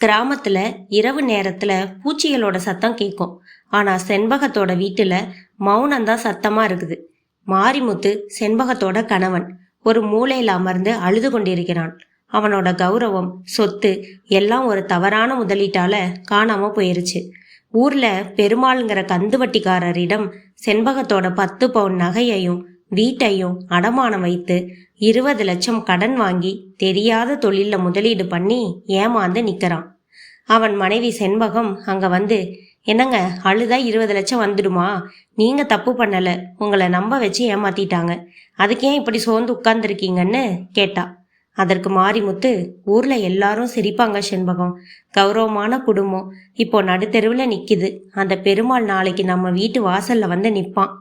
கிராமத்துல இரவு நேரத்துல பூச்சிகளோட சத்தம் கேட்கும். ஆனா செண்பகத்தோட வீட்டுல மௌனம்தான் சத்தமா இருக்குது. மாரிமுத்து செண்பகத்தோட கணவன் ஒரு மூலையில அமர்ந்து அழுது கொண்டிருக்கிறான். அவனோட கௌரவம், சொத்து எல்லாம் ஒரு தவறான முதலீட்டால காணாம போயிருச்சு. ஊர்ல பெருமாள்ங்கிற கந்துவட்டிக்காரரிடம் செண்பகத்தோட 10 பவுன் நகையையும் வீட்டையும் அடமானம் வைத்து 20 லட்சம் கடன் வாங்கி தெரியாத தொழில முதலீடு பண்ணி ஏமாந்து நிக்கிறான். அவன் மனைவி செண்பகம் அங்க வந்து, என்னங்க, அழுதா 20 லட்சம் வந்துடுமா? நீங்க தப்பு பண்ணல, உங்களை நம்ப வச்சு ஏமாத்திட்டாங்க, அதுக்கே இப்படி சோர்ந்து உட்கார்ந்துருக்கீங்கன்னு கேட்டா. அதற்கு மாரிமுத்து, ஊர்ல எல்லாரும் சிரிப்பாங்க செண்பகம், கௌரவமான குடும்பம் இப்போ நடுத்தெருவுல நிக்குது, அந்த பெருமாள் நாளைக்கு நம்ம வீட்டு வாசல்ல வந்து நிப்பான்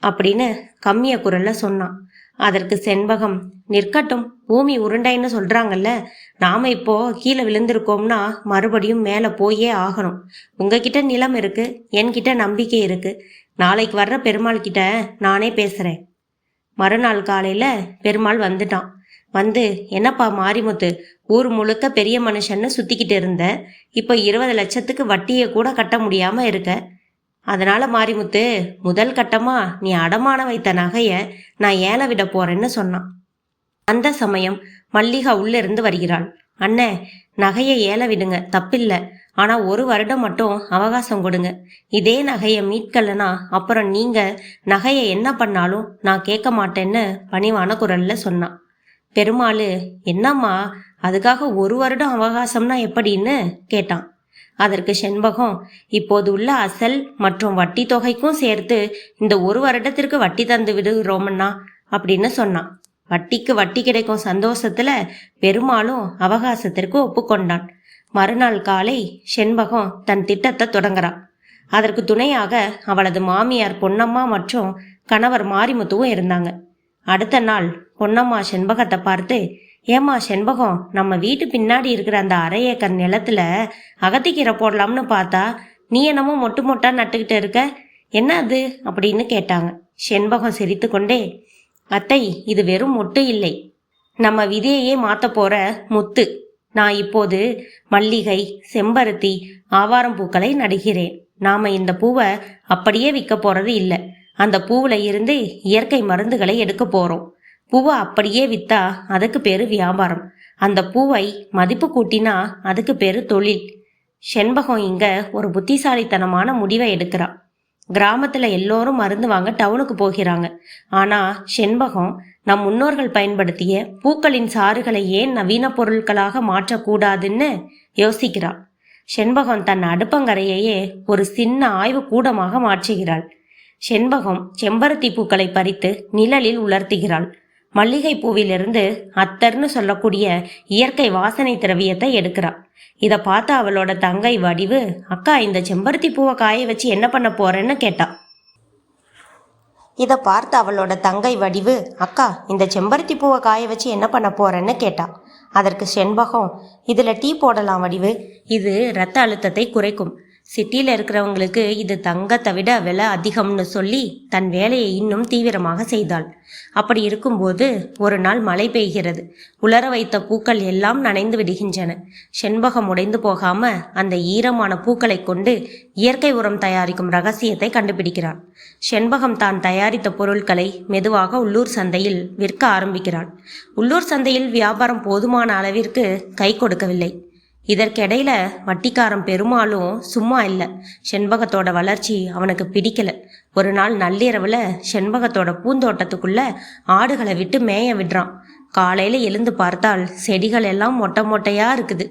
அப்படின்னு கம்மிய குரல்ல சொன்னான். அதற்கு செண்பகம், நிற்கட்டும், பூமி உருண்டைன்னு சொல்றாங்கல்ல, நாம இப்போ கீழே விழுந்திருக்கோம்னா மறுபடியும் மேல போயே ஆகணும். உங்ககிட்ட நிலம் இருக்கு, என்கிட்ட நம்பிக்கை இருக்கு, நாளைக்கு வர்ற பெருமாள் கிட்ட நானே பேசுறேன். மறுநாள் காலையில பெருமாள் வந்துட்டான். வந்து, என்னப்பா மாரிமுத்து, ஊர் முழுக்க பெரிய மனுஷன்னு சுத்திக்கிட்டு இருந்த, இப்போ 20 லட்சத்துக்கு வட்டியை கூட கட்ட முடியாம இருக்க. அதனால மாரிமுத்து, முதல் கட்டமா நீ அடமான வைத்த நகைய நான் ஏல விட போறேன்னு சொன்னான். அந்த சமயம் மல்லிகா உள்ள இருந்து வருகிறாள். அண்ணே, நகையை ஏல விடுங்க, தப்பில்லை, ஆனா 1 வருடம் மட்டும் அவகாசம் கொடுங்க. இதே நகையை மீட்கலனா அப்புறம் நீங்க நகையை என்ன பண்ணாலும் நான் கேட்க மாட்டேன்னு பணிவான குரல்ல சொன்னான். பெருமாள், என்னம்மா, அதுக்காக 1 வருடம் அவகாசம்னா எப்படின்னு கேட்டான். அதற்கு செண்பகம், இப்போது உள்ள அசல் மற்றும் வட்டி தொகைக்கும் சேர்த்து இந்த 1 வருடத்திற்கு வட்டி தந்து விடுகிறோம்னா அப்படின்னு சொன்னான். வட்டிக்கு வட்டி கிடைக்கும் சந்தோஷத்துல பெருமாளும் அவகாசத்திற்கு ஒப்புக்கொண்டான். மறுநாள் காலை செண்பகம் தன் திட்டத்தை தொடங்குறான். அதற்கு துணையாக அவளது மாமியார் பொன்னம்மா மற்றும் கணவர் மாரிமுத்துவும் இருந்தாங்க. அடுத்த நாள் பொன்னம்மா செண்பகத்தை பார்த்து, ஏமா செண்பகம், நம்ம வீட்டு பின்னாடி இருக்கிற அந்த 1/2 ஏக்கர் நிலத்துல அகத்திக்கீரை போடலாம்னு பார்த்தா நீ என்னமோ மொட்டு மொட்டா நட்டுக்கிட்டு இருக்க, என்ன அது அப்படின்னு கேட்டாங்க. செண்பகம் சிரித்து கொண்டே, அத்தை, இது வெறும் மொட்டு இல்லை, நம்ம விதையையே மாத்த போற முத்து. நான் இப்போது மல்லிகை, செம்பருத்தி, ஆவாரம் பூக்களை நடுகிறேன். நாம இந்த பூவை அப்படியே விற்க போறது இல்லை, அந்த பூவுல இருந்து இயற்கை மருந்துகளை எடுக்க போறோம். பூவை அப்படியே வித்தா அதுக்கு பேரு வியாபாரம், அந்த பூவை மதிப்பு கூட்டினா அதுக்கு பேரு தொழில். செண்பகம் இங்க ஒரு புத்திசாலித்தனமான முடிவை எடுக்கிறா. கிராமத்துல எல்லோரும் மருந்து வாங்க டவுனுக்கு போகிறாங்க. ஆனா செண்பகம் நம் முன்னோர்கள் பயன்படுத்திய பூக்களின் சாறுகளை ஏன் நவீன பொருட்களாக மாற்றக்கூடாதுன்னு யோசிக்கிறாள். செண்பகம் தன் அடுப்பங்கரையையே ஒரு சின்ன ஆய்வு கூடமாக மாற்றுகிறாள். செண்பகம் செம்பருத்தி பூக்களை பறித்து நிழலில் உலர்த்துகிறாள். மல்லிகை பூவிலிருந்து அத்தர்னு சொல்லக்கூடிய இயற்கை வாசனை திரவியத்தை எடுக்கிறாள். இதை பார்த்த அவளோட தங்கை வடிவு, அக்கா, இந்த செம்பருத்தி பூவை காய வச்சு என்ன பண்ண போறேன்னு கேட்டா. இதை பார்த்த அவளோட தங்கை வடிவு, அக்கா, இந்த செம்பருத்தி பூவை காய வச்சு என்ன பண்ண போறேன்னு கேட்டா. அதற்கு செண்பகம், இதுல டீ போடலாம் வடிவு, இது இரத்த அழுத்தத்தை குறைக்கும். சிட்டியில் இருக்கிறவங்களுக்கு இது தங்கத்தை விட விலை அதிகம்னு சொல்லி தன் வேலையை இன்னும் தீவிரமாக செய்தாள். அப்படி இருக்கும்போது ஒரு நாள் மழை பெய்கிறது. உலர வைத்த பூக்கள் எல்லாம் நனைந்து விடுகின்றன. செண்பகம் உடைந்து போகாம அந்த ஈரமான பூக்களை கொண்டு இயற்கை உரம் தயாரிக்கும் ரகசியத்தை கண்டுபிடிக்கிறாள். செண்பகம் தான் தயாரித்த பொருட்களை மெதுவாக உள்ளூர் சந்தையில் விற்க ஆரம்பிக்கிறாள். உள்ளூர் சந்தையில் வியாபாரம் போதுமான அளவிற்கு கை கொடுக்கவில்லை. இதற்கிடையில வட்டிக்காரன் பெருமாளும் சும்மா இல்லை. செண்பகத்தோட வளர்ச்சி அவனுக்கு பிடிக்கல. ஒரு நாள் நள்ளிரவுல செண்பகத்தோட பூந்தோட்டத்துக்குள்ள ஆடுகளை விட்டு மேய விடுறான். காலையில எழுந்து பார்த்தால் செடிகள் எல்லாம் மொட்டை மொட்டையா இருக்குது.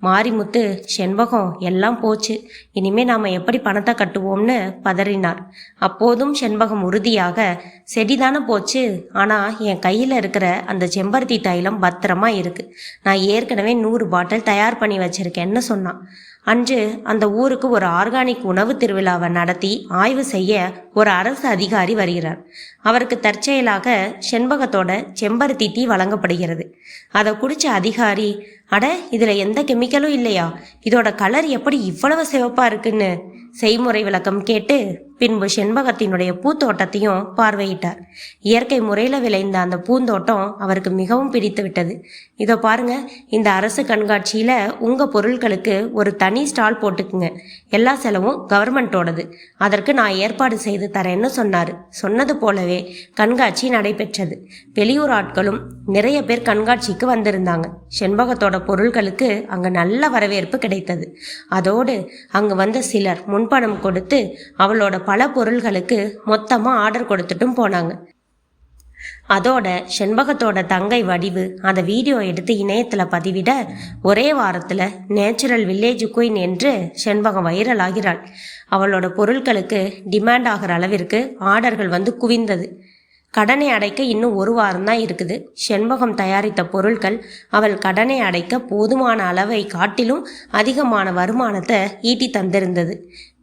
மாரிமுத்து, செண்பகம், எல்லாம் போச்சு, இனிமே நாம எப்படி பணத்தை கட்டுவோம்னு பதறினார். அப்போதும் செண்பகம் உறுதியாக, செடிதானே போச்சு, ஆனா என் கையில இருக்கிற அந்த செம்பருத்தி தைலம் பத்திரமா இருக்கு, நான் ஏற்கனவே 100 பாட்டில் தயார் பண்ணி வச்சிருக்கேன்னு சொன்னான். அன்று அந்த ஊருக்கு ஒரு ஆர்கானிக் உணவு திருவிழாவை நடத்தி ஆய்வு செய்ய ஒரு அரசு அதிகாரி வருகிறார். அவருக்கு தற்செயலாக செண்பகத்தோட செம்பருத்தி டீ வழங்கப்படுகிறது. அதை குடிச்ச அதிகாரி, அட, இதுல எந்த கெமிக்கலும் இல்லையா, இதோட கலர் எப்படி இவ்வளவு சிவப்பா இருக்குன்னு செய்முறை விளக்கம் கேட்டு பின்பு செண்பகத்தினுடைய பூத்தோட்டத்தையும் பார்வையிட்டார். இயற்கை முறையில் விளைந்த அந்த பூந்தோட்டம் அவருக்கு மிகவும் பிடித்து விட்டது. இதோ பாருங்க, இந்த அரசு கண்காட்சியில் உங்கள் பொருட்களுக்கு ஒரு தனி ஸ்டால் போட்டுக்குங்க, எல்லா செலவும் கவர்மெண்ட்டோடது, அதற்கு நான் ஏற்பாடு செய்து தரேன்னு சொன்னார். சொன்னது போலவே கண்காட்சி நடைபெற்றது. வெளியூர் ஆட்களும் நிறைய பேர் கண்காட்சிக்கு வந்திருந்தாங்க. செண்பகத்தோட பொருட்களுக்கு அங்கே நல்ல வரவேற்பு கிடைத்தது. அதோடு அங்கு வந்த சிலர் முன்பணம் கொடுத்து அவளோட பல பொருள்களுக்கு மொத்தமாக ஆர்டர் கொடுத்துட்டும் போனாங்க. அதோட செண்பகத்தோட தங்கை வடிவு அந்த வீடியோ எடுத்து இணையத்தில் பதிவிட ஒரே வாரத்தில் நேச்சுரல் வில்லேஜ் குயின் என்று செண்பகம் வைரல் ஆகிறாள். அவளோட பொருட்களுக்கு டிமாண்ட் ஆகிற அளவிற்கு ஆர்டர்கள் வந்து குவிந்தது. கடனை அடைக்க இன்னும் ஒரு வாரம் தான் இருக்குது. செண்பகம் தயாரித்த பொருட்கள் அவள் கடனை அடைக்க போதுமான அளவை காட்டிலும் அதிகமான வருமானத்தை ஈட்டி தந்திருந்தது.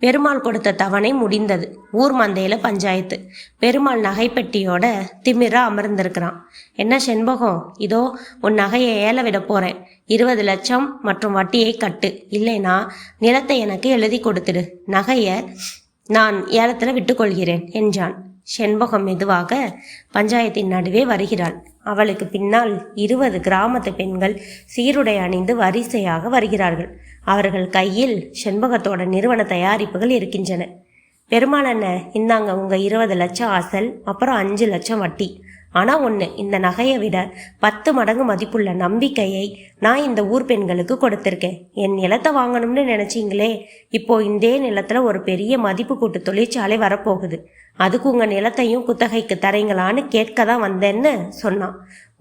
பெருமாள் கொடுத்த தவணை முடிந்தது. ஊர் மந்தையில் பஞ்சாயத்து. பெருமாள் நகைப்பெட்டியோட திமிரா அமர்ந்திருக்கிறான். என்ன செண்பகம், இதோ உன் நகையை ஏல விட போகிறேன், 20 லட்சம் மற்றும் வட்டியை கட்டு, இல்லைனா நிலத்தை எனக்கு எழுதி கொடுத்துடு, நகையை நான் ஏலத்தில் விட்டுக்கொள்கிறேன் என்றான். செண்பகம் மெதுவாக பஞ்சாயத்தின் நடுவே வருகிறாள். அவளுக்கு பின்னால் 20 கிராமத்து பெண்கள் சீருடை அணிந்து வரிசையாக வருகிறார்கள். அவர்கள் கையில் செண்பகத்தோட நிறுவன தயாரிப்புகள் இருக்கின்றன. பெருமாள் அண்ணன், இந்தாங்க உங்கள் 20 லட்சம் அசல், அப்புறம் 5 லட்சம் வட்டி. ஆனால் ஒன்று, இந்த நகையை விட 10 மடங்கு மதிப்புள்ள நம்பிக்கையை நான் இந்த ஊர் பெண்களுக்கு கொடுத்துருக்கேன். என் நிலத்தை வாங்கணும்னு நினச்சிங்களே, இப்போது இந்த நிலத்தில் ஒரு பெரிய மதிப்பு கூட்டு தொழிற்சாலை வரப்போகுது. அதுக்கு உங்கள் நிலத்தையும் குத்தகைக்கு தரீங்களான்னு கேட்க தான் வந்தேன்னு சொன்னான்.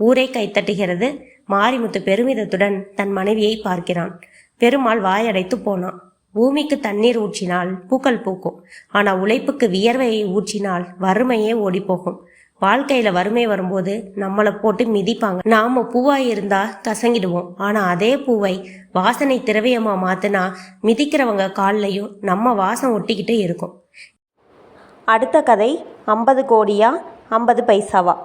ஊரே கைத்தட்டுகிறது. மாரிமுத்து பெருமிதத்துடன் தன் மனைவியை பார்க்கிறான். பெருமாள் வாயடைத்து போனான். பூமிக்கு தண்ணீர் ஊற்றினால் பூக்கள் பூக்கும், ஆனால் உழைப்புக்கு வியர்வையை ஊற்றினால் வறுமையே ஓடிப்போகும். வாழ்க்கையில் வறுமை வரும்போது நம்மளை போட்டு மிதிப்பாங்க. நாம் பூவாய் இருந்தால் கசங்கிடுவோம். ஆனால் அதே பூவை வாசனை திரவியமாக மாற்றினா மிதிக்கிறவங்க கால்லையும் நம்ம வாசம் ஒட்டிக்கிட்டே இருக்கும். அடுத்த கதை 50 கோடியா 50 பைசாவா?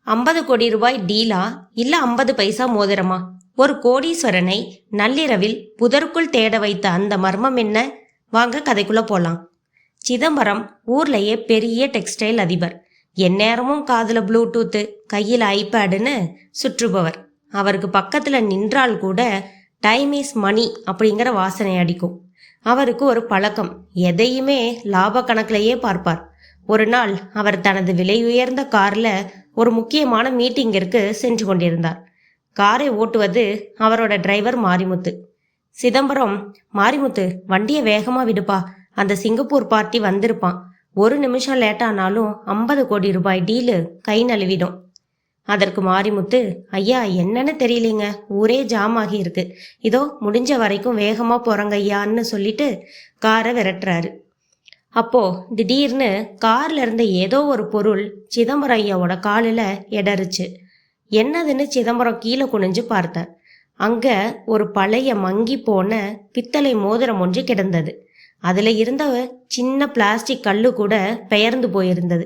50 கோடி ரூபாய் டீலா இல்லை 50 பைசா மோதிரமா? ஒரு கோடீஸ்வரனை நள்ளிரவில் புதருக்குள் தேட வைத்த அந்த மர்மம் என்ன? வாங்க கதைக்குள்ளே போகலாம். சிதம்பரம் ஊர்லேயே பெரிய டெக்ஸ்டைல் அதிபர். எந்நேரமும் காதில் ப்ளூடூத்து, கையில் ஐபேடுன்னு சுற்றுபவர். அவருக்கு பக்கத்தில் நின்றால் கூட டைம் இஸ் மணி அப்படிங்கிற வாசனை அடிக்கும். அவருக்கு ஒரு பழக்கம், எதையுமே லாப கணக்கிலேயே பார்ப்பார். ஒரு நாள் அவர் தனது விலை உயர்ந்த காரில் ஒரு முக்கியமான மீட்டிங்கிற்கு சென்று கொண்டிருந்தார். காரை ஓட்டுவது அவரோட டிரைவர் மாரிமுத்து. சிதம்பரம், மாரிமுத்து வண்டியை வேகமாக விடுப்பா, அந்த சிங்கப்பூர் பார்ட்டி வந்திருப்பான், 1 நிமிஷம் லேட்டானாலும் 50 கோடி ரூபாய் டீலு கை நழுவிடும். அதற்கு மாரிமுத்து, ஐயா என்னன்னு தெரியலீங்க, ஊரே ஜாம் ஆகி இருக்கு, இதோ முடிஞ்ச வரைக்கும் வேகமாக போகிறங்க ஐயான்னு சொல்லிட்டு காரை விரட்டுறாரு. அப்போ திடீர்னு கார்ல இருந்த ஏதோ ஒரு பொருள் சிதம்பரம் ஐயாவோட காலில் இடறுச்சு. என்னதுன்னு சிதம்பரம் கீழே குனிஞ்சு பார்த்தார். அங்க ஒரு பழைய மங்கி போன பித்தளை மோதிரம் ஒன்று கிடந்தது. அதுல இருந்த சின்ன பிளாஸ்டிக் கல்லு கூட பெயர்ந்து போயிருந்தது.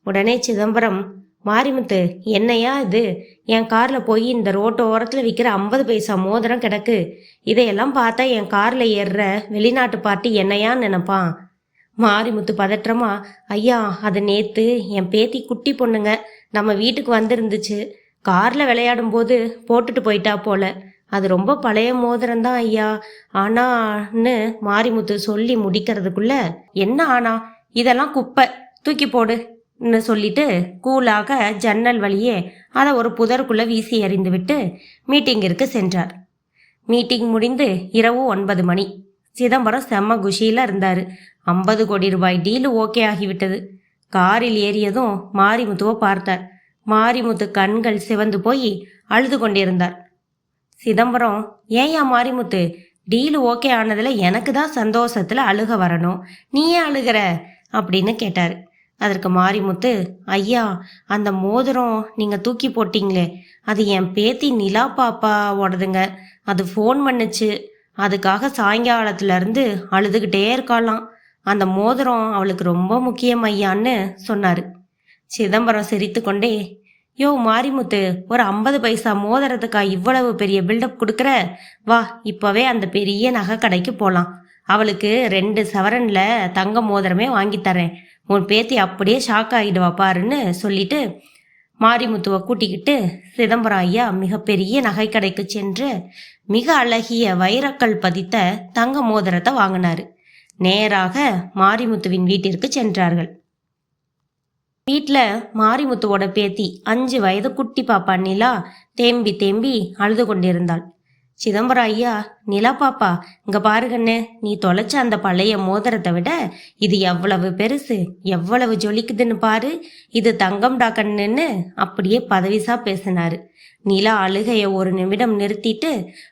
உடனே சிதம்பரம், மாரிமுத்து என்னையா இது, என் காரில் போய் இந்த ரோட்டு ஓரத்தில் விற்கிற 50 பைசா மோதிரம் கிடக்கு, இதையெல்லாம் பார்த்தா என் காரில் ஏறுற வெளிநாட்டு பார்ட்டி என்னையான்னு நினைப்பான். மாரிமுத்து பதற்றமா, ஐயா அது நேற்று என் பேத்தி குட்டி பொண்ணுங்க நம்ம வீட்டுக்கு வந்திருந்துச்சு, காரில் விளையாடும் போது போட்டுட்டு போயிட்டா போல, அது ரொம்ப பழைய மோதிரம்தான் ஐயா, ஆனான்னு மாரிமுத்து சொல்லி முடிக்கிறதுக்குள்ள, என்ன ஆனா, இதெல்லாம் குப்பை, தூக்கி போடுன்னு சொல்லிட்டு கூலாக ஜன்னல் வழியே அதை ஒரு புதருக்குள்ளே வீசி எறிந்து விட்டு மீட்டிங்கிற்கு சென்றார். மீட்டிங் முடிந்து இரவு 9 மணி. சிதம்பரம் செம்ம குஷியில் இருந்தார். 50 கோடி ரூபாய் டீலு ஓகே ஆகிவிட்டது. காரில் ஏறியதும் மாரிமுத்துவை பார்த்தார். மாரிமுத்து கண்கள் சிவந்து போய் அழுது கொண்டிருந்தார். சிதம்பரம், ஏயா மாரிமுத்து, டீலு ஓகே ஆனதில் எனக்கு தான் சந்தோஷத்தில் அழுக வரணும், நீ ஏன் அழுகிற அப்படின்னு கேட்டார். அதற்கு மாரிமுத்து, ஐயா அந்த மோதிரம் நீங்கள் தூக்கி போட்டிங்களே, அது என் பேத்தி நிலா பாப்பாவோடதுங்க, அது ஃபோன் பண்ணுச்சு, அதுக்காக சாயங்காலத்துலேருந்து அழுதுகிட்டே இருக்காளாம், அந்த மோதிரம் அவளுக்கு ரொம்ப முக்கியம் ஐயான்னு சொன்னார். சிதம்பரம் சிரித்து கொண்டே, யோ மாரிமுத்து, ஒரு 50 பைசா மோதிரத்துக்கா இவ்வளவு பெரிய பில்டப் கொடுக்குற, வா இப்போவே அந்த பெரிய நகை கடைக்கு போகலாம், அவளுக்கு 2 சவரன்ல தங்க மோதிரமே வாங்கி தரேன், உன் பேத்தி அப்படியே ஷாக் ஆகிடுவா பாருன்னு சொல்லிட்டு மாரிமுத்துவை கூட்டிக்கிட்டு சிதம்பரம் ஐயா மிகப்பெரிய நகைக்கடைக்கு சென்று மிக அழகிய வைரக்கல் பதித்த தங்க மோதிரத்தை வாங்கினாரு. நேராக மாரிமுத்துவின் வீட்டிற்கு சென்றார்கள். வீட்டில் மாரிமுத்துவோட பேத்தி 5 வயது குட்டி பாப்பா நிலா தேம்பி தேம்பி அழுது கொண்டிருந்தாள். சிதம்பரம் ஐயா, நிலா பாப்பா, இங்க பாருங்கண்ணு, நீ தொலைச்ச அந்த பழைய மோதிரத்தை விட இது எவ்வளவு பெருசு, எவ்வளவு ஜொலிக்குதுன்னு பாரு, இது தங்கம்டா கண்ணுன்னு அப்படியே பதவிசா பேசினாரு. நிலா அழுகைய ஒரு நிமிடம் நிறுத்திட்டு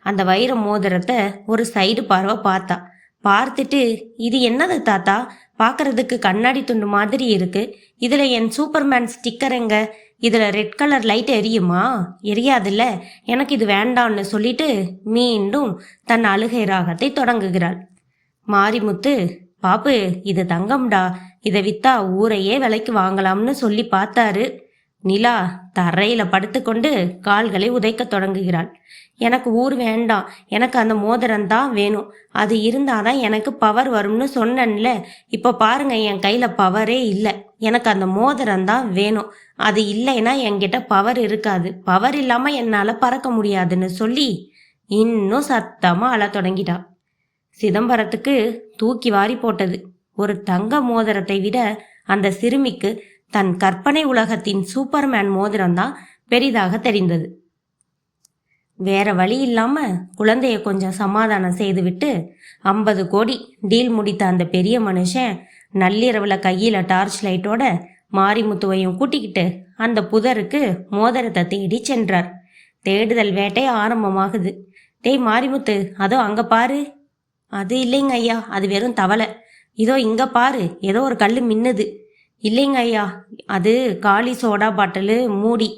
அந்த வைர மோதிரத்தை ஒரு சைடு பார்வை பார்த்தா. பார்த்துட்டு, இது என்னது தாத்தா, பார்க்கறதுக்கு கண்ணாடி துண்டு மாதிரி இருக்கு, இதுல என் சூப்பர்மேன் ஸ்டிக்கர் எங்க, இதுல ரெட் கலர் லைட் எரியுமா, எரியாதுல்ல, எனக்கு இது வேண்டான்னு சொல்லிட்டு மீண்டும் தன் அழுகை ராகத்தை தொடங்குகிறாள். மாரிமுத்து, பாப்பு, இது தங்கம்டா, இதை வித்தா ஊரையே விலைக்கு வாங்கலாம்னு சொல்லி பார்த்தாரு. நிலா தரையில படுத்துக்கொண்டு கால்களை உதைக்க தொடங்குகிறாள். எனக்கு ஊர் வேண்டாம், எனக்கு அந்த மோதிரம் தான் வேணும், அது இருந்தாதான் எனக்கு பவர் வரும்னு சொன்னேன்ல, இப்போ பாருங்க என் கையில பவரே இல்லை, எனக்கு அந்த மோதிரம் தான் வேணும், அது இல்லைன்னா என்கிட்ட பவர் இருக்காது, பவர் இல்லாம என்னால பறக்க முடியாதுன்னு சொல்லி இன்னும் சத்தமா அழ தொடங்கிட்டா. சிதம்பரத்துக்கு தூக்கி வாரி போட்டது. ஒரு தங்க மோதிரத்தை விட அந்த சிறுமிக்கு தன் கற்பனை உலகத்தின் சூப்பர்மேன் மோதிரம் தான் பெரிதாக தெரிந்தது. வேற வழி இல்லாம குழந்தைய கொஞ்சம் சமாதானம் செய்துவிட்டு 50 கோடி டீல் முடித்த அந்த பெரிய மனுஷன் நள்ளிரவுல கையில டார்ச் லைட்டோட மாரிமுத்துவையும் கூட்டிக்கிட்டு அந்த புதருக்கு மோதிரத்தை தேடி சென்றார். தேடுதல் வேட்டை ஆரம்பமாகுது. டேய் மாரிமுத்து, அதோ அங்க பாரு. அது இல்லைங்க ஐயா, அது வெறும் தவளை. இதோ இங்க பாரு, ஏதோ ஒரு கல் மின்னுது. இல்லைங்க ஐயா, அது காலி சோடா பாட்டிலு மூடி.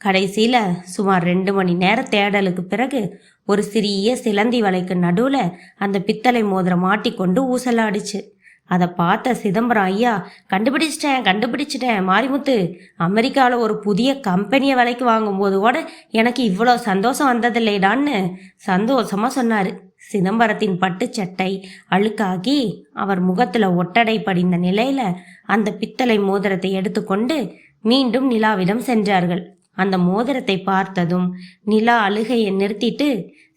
கடைசியில் சுமார் 2 மணி நேர தேடலுக்கு பிறகு ஒரு சிறிய சிலந்தி வலைக்கு நடுவில் அந்த பித்தளை மோதிரம் மாட்டிக்கொண்டு ஊசலாடிச்சு. அதை பார்த்த சிதம்பரம் ஐயா, கண்டுபிடிச்சிட்டேன் மாரிமுத்து, அமெரிக்காவில் ஒரு புதிய கம்பெனியை விலைக்கு வாங்கும்போது கூட எனக்கு இவ்வளோ சந்தோஷம் வந்ததில்லைடான்னு சந்தோஷமாக சொன்னார். சிதம்பரத்தின் பட்டுச்சட்டை அழுக்காகி அவர் முகத்துல ஒட்டடை படிந்த நிலையில அந்த பித்தளை மோதிரத்தை எடுத்துக்கொண்டு மீண்டும் நிலாவிடம் சென்றார்கள். அந்த மோதிரத்தை பார்த்ததும் நிலா அழுகையை நிறுத்திட்டு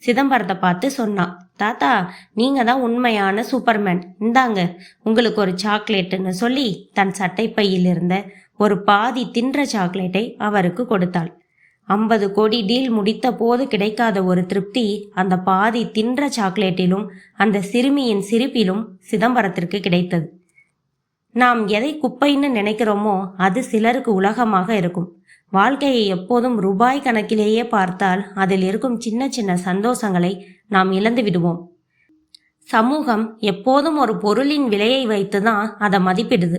சிதம்பரத்தை பார்த்து சொன்னான், தாத்தா, நீங்க தான் உண்மையான சூப்பர்மேன், இந்தாங்க உங்களுக்கு ஒரு சாக்லேட்டுன்னு சொல்லி தன் சட்டை பையில் இருந்த ஒரு பாதி தின்ற சாக்லேட்டை அவருக்கு கொடுத்தாள். 50 கோடி டீல் முடித்த போது கிடைக்காத ஒரு திருப்தி அந்த பாதி தின்ற சாக்லேட்டிலும் அந்த சிறுமியின் சிரிப்பிலும் சிதம்பரத்திற்கு கிடைத்தது. நாம் எதை குப்பைன்னு நினைக்கிறோமோ அது சிலருக்கு உலகமாக இருக்கும். வாழ்க்கையை எப்போதும் ரூபாய் கணக்கிலேயே பார்த்தால் அதில் இருக்கும் சின்ன சின்ன சந்தோஷங்களை நாம் இழந்து விடுவோம். சமூகம் எப்போதும் ஒரு பொருளின் விலையை வைத்துதான் அதை மதிப்பிடுது.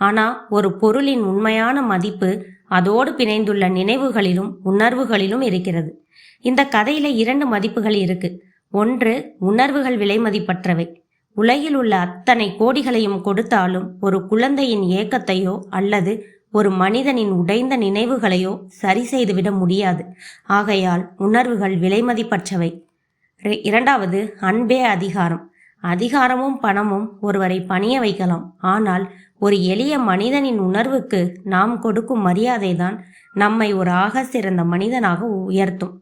ஆனா ஒரு பொருளின் உண்மையான மதிப்பு அதோடு பிணைந்துள்ள நினைவுகளிலும் உணர்வுகளிலும் இருக்கிறது. இந்த கதையில 2 மதிப்புகள் இருக்கு. ஒன்று, உணர்வுகள் விலை மதிப்பற்றவை. உலகில் உள்ள அத்தனை கோடிகளையும் கொடுத்தாலும் ஒரு குழந்தையின் ஏக்கத்தையோ அல்லது ஒரு மனிதனின் உடைந்த நினைவுகளையோ சரி செய்துவிட முடியாது. ஆகையால் உணர்வுகள் விலை மதிப்பற்றவை. 2வது, அன்பே அதிகாரம். அதிகாரமும் பணமும் ஒருவரை பணிய வைக்கலாம். ஆனால் ஒரு எளிய மனிதனின் உணர்வுக்கு நாம் கொடுக்கும் மரியாதைதான் நம்மை ஒரு ஆக சிறந்த மனிதனாக உயர்த்தும்.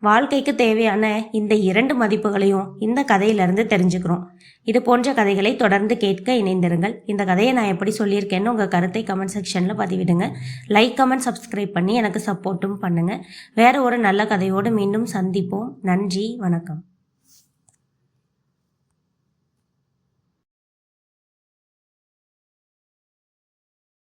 வாழ்க்கைக்கு தேவையான இந்த 2 மதிப்புகளையும் இந்த கதையிலிருந்து தெரிஞ்சுக்கிறோம். இது போன்ற கதைகளை தொடர்ந்து கேட்க இணைந்திருங்கள். இந்த கதையை நான் எப்படி சொல்லியிருக்கேன்னு உங்கள் கருத்தை கமெண்ட் செக்ஷனில் பதிவிடுங்க. லைக், கமெண்ட், சப்ஸ்கிரைப் பண்ணி எனக்கு சப்போர்ட்டும் பண்ணுங்கள். வேற ஒரு நல்ல கதையோடு மீண்டும் சந்திப்போம். நன்றி, வணக்கம்.